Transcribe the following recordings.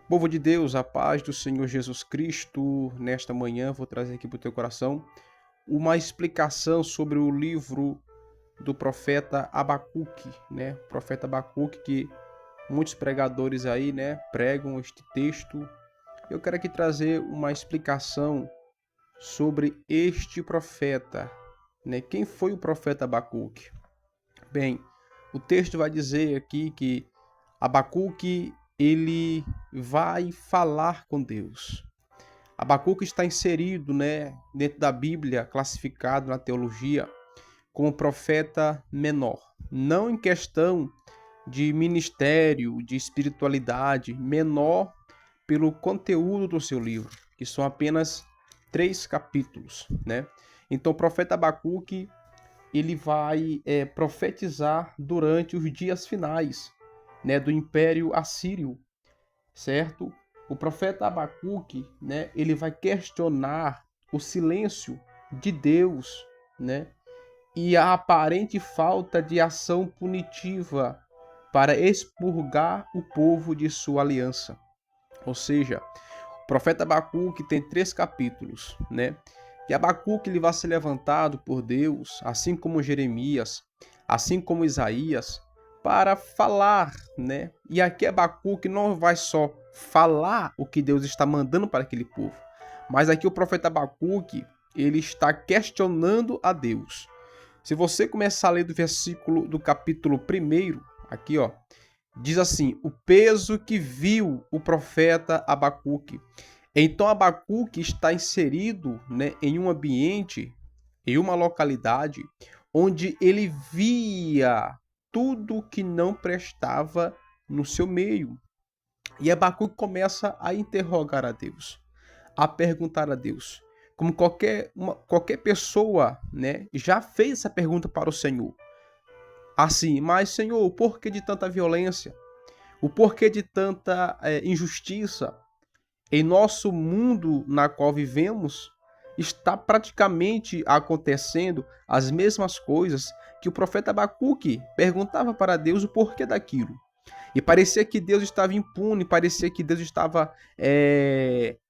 Povo de Deus, a paz do Senhor Jesus Cristo, nesta manhã vou trazer aqui para o teu coração uma explicação sobre o livro do profeta Abacuque, né? O profeta Abacuque, que muitos pregadores aí, né, pregam este texto. Eu quero aqui trazer uma explicação sobre este profeta, né? Quem foi o profeta Abacuque? Bem, o texto vai dizer aqui que Abacuque ele vai falar com Deus. Abacuque está inserido, né, dentro da Bíblia, classificado na teologia como profeta menor. Não em questão de ministério, de espiritualidade, menor pelo conteúdo do seu livro, que são apenas 3 capítulos, né? Então, o profeta Abacuque ele vai profetizar durante os dias finais, né, do Império Assírio, certo? O profeta Abacuque, né, ele vai questionar o silêncio de Deus, né, e a aparente falta de ação punitiva para expurgar o povo de sua aliança. Ou seja, o profeta Abacuque tem 3 capítulos, né? E Abacuque ele vai ser levantado por Deus, assim como Jeremias, assim como Isaías, para falar, né? E aqui Abacuque não vai só falar o que Deus está mandando para aquele povo, mas aqui o profeta Abacuque, ele está questionando a Deus. Se você começar a ler do versículo do capítulo 1, aqui ó, diz assim: o peso que viu o profeta Abacuque. Então Abacuque está inserido, né, em um ambiente, em uma localidade, onde ele via tudo que não prestava no seu meio. E Abacuque começa a interrogar a Deus, a perguntar a Deus. Como qualquer pessoa, né, já fez essa pergunta para o Senhor. Assim, mas Senhor, o porquê de tanta violência? O porquê de tanta injustiça? Em nosso mundo na qual vivemos, está praticamente acontecendo as mesmas coisas que o profeta Abacuque perguntava para Deus o porquê daquilo. E parecia que Deus estava impune, parecia que Deus estava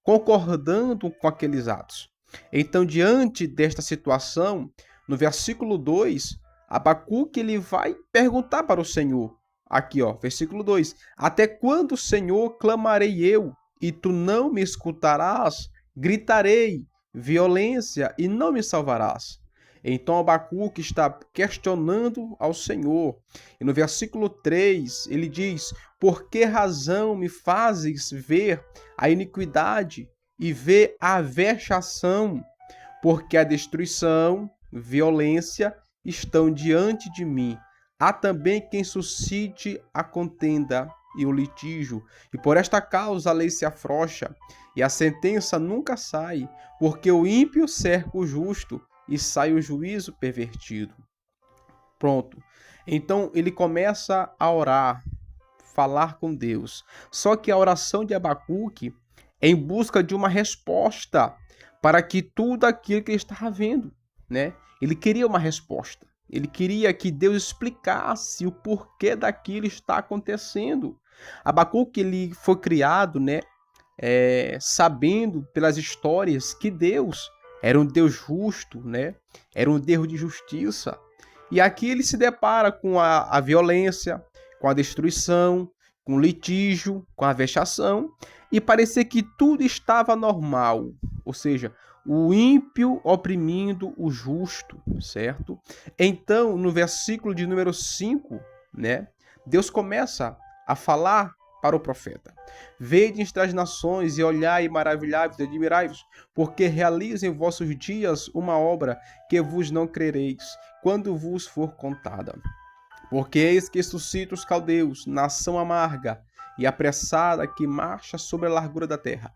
concordando com aqueles atos. Então, diante desta situação, no versículo 2, Abacuque ele vai perguntar para o Senhor. Aqui, ó, versículo 2: até quando, Senhor, clamarei eu, e tu não me escutarás? Gritarei violência e não me salvarás. Então Abacuque está questionando ao Senhor. E no versículo 3, ele diz: por que razão me fazes ver a iniquidade e ver a vexação? Porque a destruição, violência estão diante de mim. Há também quem suscite a contenda e o litígio, e por esta causa a lei se afrouxa, e a sentença nunca sai, porque o ímpio cerca o justo, e sai o juízo pervertido. Pronto. Então ele começa a orar, falar com Deus. Só que a oração de Abacuque é em busca de uma resposta para que tudo aquilo que ele estava vendo, né? Ele queria uma resposta. Ele queria que Deus explicasse o porquê daquilo está acontecendo. Abacuque ele foi criado, né, sabendo pelas histórias que Deus era um Deus justo, né? Era um Deus de justiça. E aqui ele se depara com a violência, com a destruição, com o litígio, com a vexação, e parecia que tudo estava normal, ou seja, o ímpio oprimindo o justo, certo? Então, no versículo de número 5, né, Deus começa a falar para o profeta: vede entre as nações e olhai e maravilhai-vos e admirai-vos, porque realizem em vossos dias uma obra que vos não crereis, quando vos for contada. Porque eis que suscita os caldeus, nação amarga e apressada que marcha sobre a largura da terra,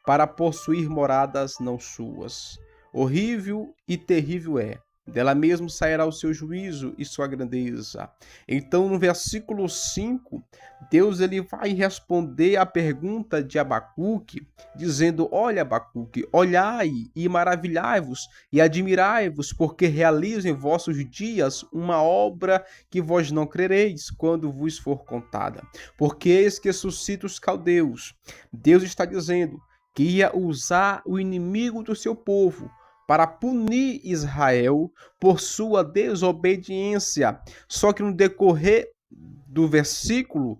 para possuir moradas não suas. Horrível e terrível é, dela mesmo sairá o seu juízo e sua grandeza. Então, no versículo 5, Deus ele vai responder à pergunta de Abacuque, dizendo: olha, Abacuque, olhai e maravilhai-vos e admirai-vos, porque realizo em vossos dias uma obra que vós não crereis quando vos for contada. Porque eis que suscita os caldeus. Deus está dizendo que ia usar o inimigo do seu povo para punir Israel por sua desobediência. Só que no decorrer do versículo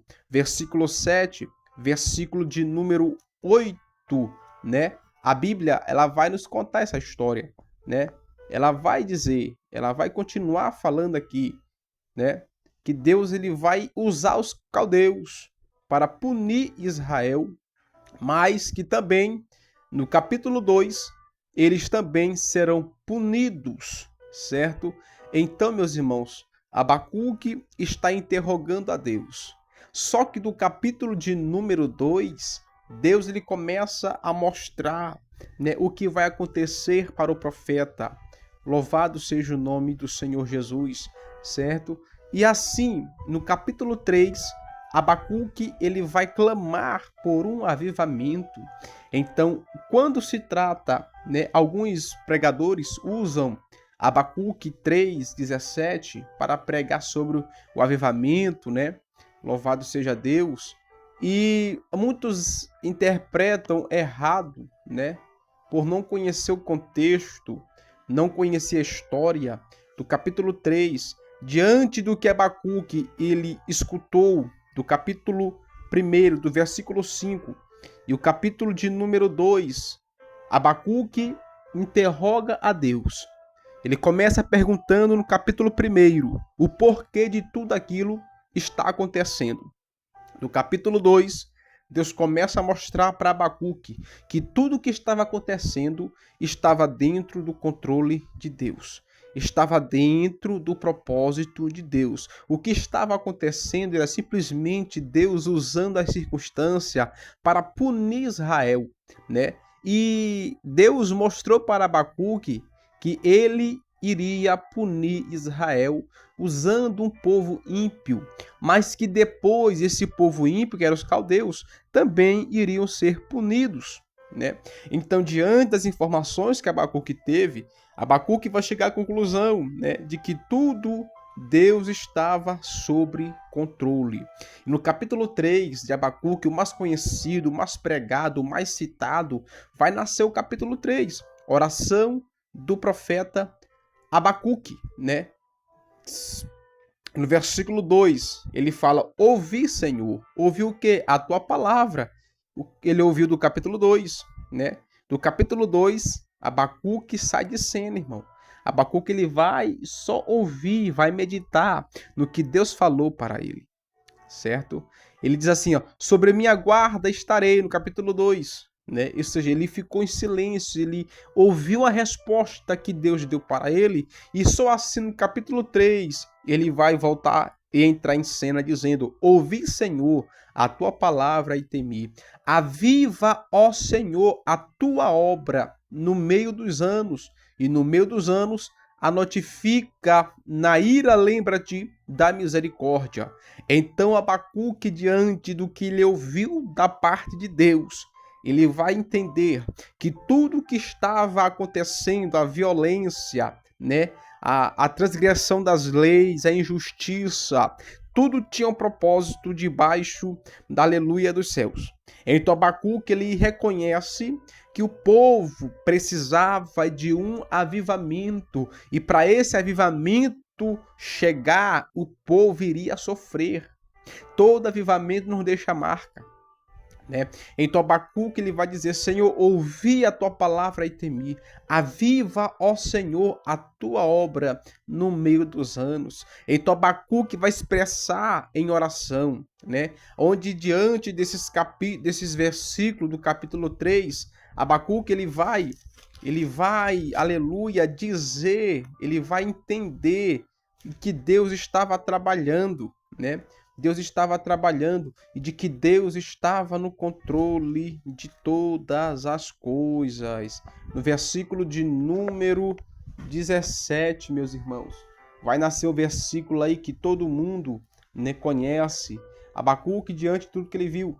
7, versículo de número 8, né? A Bíblia, ela vai nos contar essa história, né? Ela vai dizer, ela vai continuar falando aqui, né? Que Deus ele vai usar os caldeus para punir Israel, mas que também, no capítulo 2, eles também serão punidos, certo? Então, meus irmãos, Abacuque está interrogando a Deus. Só que do capítulo de número 2, Deus ele começa a mostrar, né, o que vai acontecer para o profeta. Louvado seja o nome do Senhor Jesus, certo? E assim, no capítulo 3, Abacuque ele vai clamar por um avivamento. Então, quando se trata, né, alguns pregadores usam Abacuque 3:17 para pregar sobre o avivamento, né? Louvado seja Deus. E muitos interpretam errado, né? Por não conhecer o contexto, não conhecer a história do capítulo 3, diante do que Abacuque ele escutou do capítulo 1, do versículo 5, e o capítulo de número 2, Abacuque interroga a Deus. Ele começa perguntando no capítulo 1 o porquê de tudo aquilo está acontecendo. No capítulo 2, Deus começa a mostrar para Abacuque que tudo o que estava acontecendo estava dentro do controle de Deus. Estava dentro do propósito de Deus. O que estava acontecendo era simplesmente Deus usando a circunstância para punir Israel, né? E Deus mostrou para Abacuque que ele iria punir Israel usando um povo ímpio, mas que depois esse povo ímpio, que eram os caldeus, também iriam ser punidos, né? Então, diante das informações que Abacuque teve, Abacuque vai chegar à conclusão, né, de que tudo Deus estava sob controle. E no capítulo 3 de Abacuque, o mais conhecido, o mais pregado, o mais citado, vai nascer o capítulo 3, oração do profeta Abacuque, né? No versículo 2, ele fala: ouvi, Senhor. Ouviu o quê? A tua palavra. Ele ouviu do capítulo 2, né? Do capítulo 2, Abacuque sai de cena, irmão. Abacuque ele vai só ouvir, vai meditar no que Deus falou para ele, certo? Ele diz assim, ó: sobre minha guarda estarei, no capítulo 2. Né? Ou seja, ele ficou em silêncio, ele ouviu a resposta que Deus deu para ele, e só assim no capítulo 3 ele vai voltar e entrar em cena dizendo: ouvi, Senhor, a tua palavra e temi. Aviva, ó Senhor, a tua obra no meio dos anos, e no meio dos anos a notifica, na ira lembra-te da misericórdia. Então Abacuque, diante do que ele ouviu da parte de Deus, ele vai entender que tudo que estava acontecendo, a violência, né, a transgressão das leis, a injustiça, tudo tinha um propósito debaixo da aleluia dos céus. Então Abacuque ele reconhece que o povo precisava de um avivamento, e para esse avivamento chegar, o povo iria sofrer. Todo avivamento nos deixa marca, né? Então Abacuque ele vai dizer: Senhor, ouvi a tua palavra e temi. Aviva, ó Senhor, a tua obra no meio dos anos. Então Abacuque vai expressar em oração, né? Onde diante desses versículos do capítulo 3, Abacuque ele vai, aleluia, dizer, ele vai entender que Deus estava trabalhando, né? Deus estava trabalhando e de que Deus estava no controle de todas as coisas. No versículo de número 17, meus irmãos, vai nascer o versículo aí que todo mundo, né, conhece. Abacuque, diante de tudo que ele viu,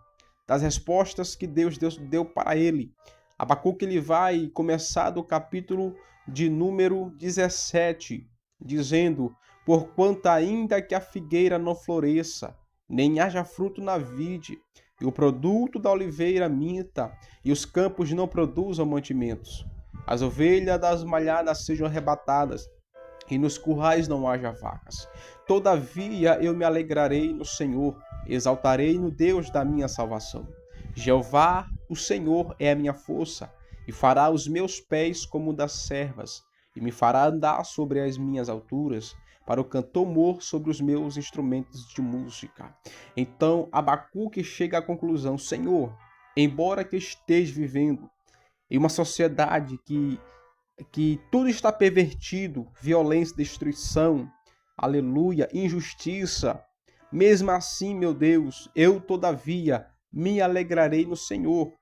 das respostas que Deus deu para ele. Abacuque ele vai começar do capítulo de número 17, dizendo: porquanto ainda que a figueira não floresça, nem haja fruto na vide, e o produto da oliveira minta, e os campos não produzam mantimentos, as ovelhas das malhadas sejam arrebatadas, e nos currais não haja vacas. Todavia eu me alegrarei no Senhor, exaltarei no Deus da minha salvação. Jeová, o Senhor, é a minha força, e fará os meus pés como das servas, e me fará andar sobre as minhas alturas, para o cantor mor sobre os meus instrumentos de música. Então Abacuque chega à conclusão: Senhor, embora que eu esteja vivendo em uma sociedade que tudo está pervertido, violência, destruição, aleluia, injustiça, mesmo assim, meu Deus, eu todavia me alegrarei no Senhor.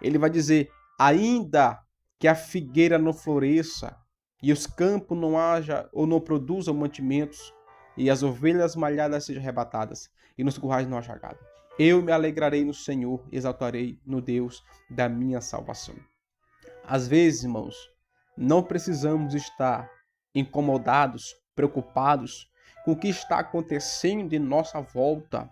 Ele vai dizer: ainda que a figueira não floresça, e os campos não haja ou não produzam mantimentos, e as ovelhas malhadas sejam arrebatadas, e nos currais não haja gado, eu me alegrarei no Senhor, exaltarei no Deus da minha salvação. Às vezes, irmãos, não precisamos estar incomodados, preocupados com o que está acontecendo em nossa volta.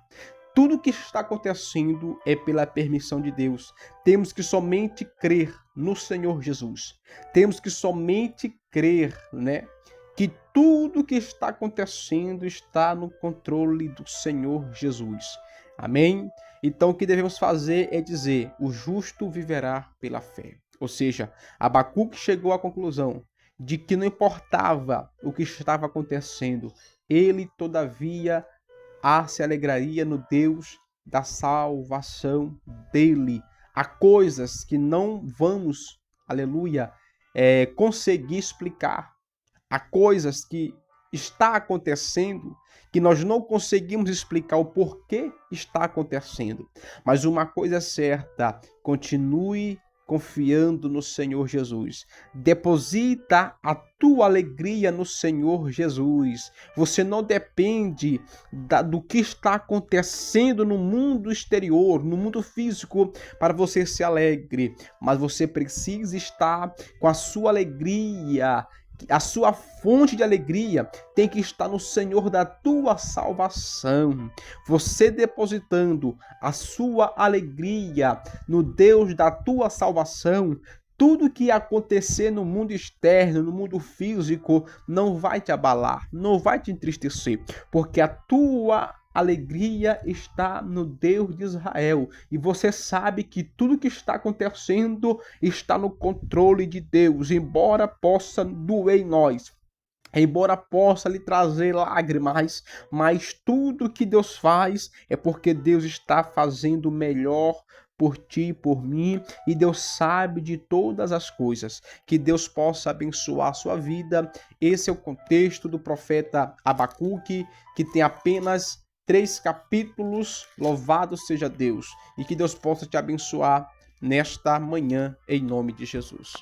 Tudo o que está acontecendo é pela permissão de Deus. Temos que somente crer no Senhor Jesus. Temos que somente crer, né, que tudo o que está acontecendo está no controle do Senhor Jesus. Amém? Então o que devemos fazer é dizer: o justo viverá pela fé. Ou seja, Abacuque chegou à conclusão de que não importava o que estava acontecendo, ele todavia se alegraria no Deus da salvação dele. Há coisas que não vamos, aleluia, conseguir explicar. Há coisas que está acontecendo que nós não conseguimos explicar o porquê está acontecendo. Mas uma coisa é certa: continue confiando no Senhor Jesus. Deposita a tua alegria no Senhor Jesus. Você não depende do que está acontecendo no mundo exterior, no mundo físico, para você ser alegre. Mas você precisa estar com a sua alegria. A sua fonte de alegria tem que estar no Senhor da tua salvação. Você depositando a sua alegria no Deus da tua salvação, tudo que acontecer no mundo externo, no mundo físico, não vai te abalar, não vai te entristecer, porque a tua alegria está no Deus de Israel. E você sabe que tudo que está acontecendo está no controle de Deus, embora possa doer em nós, embora possa lhe trazer lágrimas, mas tudo que Deus faz é porque Deus está fazendo o melhor por ti e por mim, e Deus sabe de todas as coisas. Que Deus possa abençoar a sua vida. Esse é o contexto do profeta Abacuque, que tem apenas 3 capítulos. Louvado seja Deus, e que Deus possa te abençoar nesta manhã, em nome de Jesus.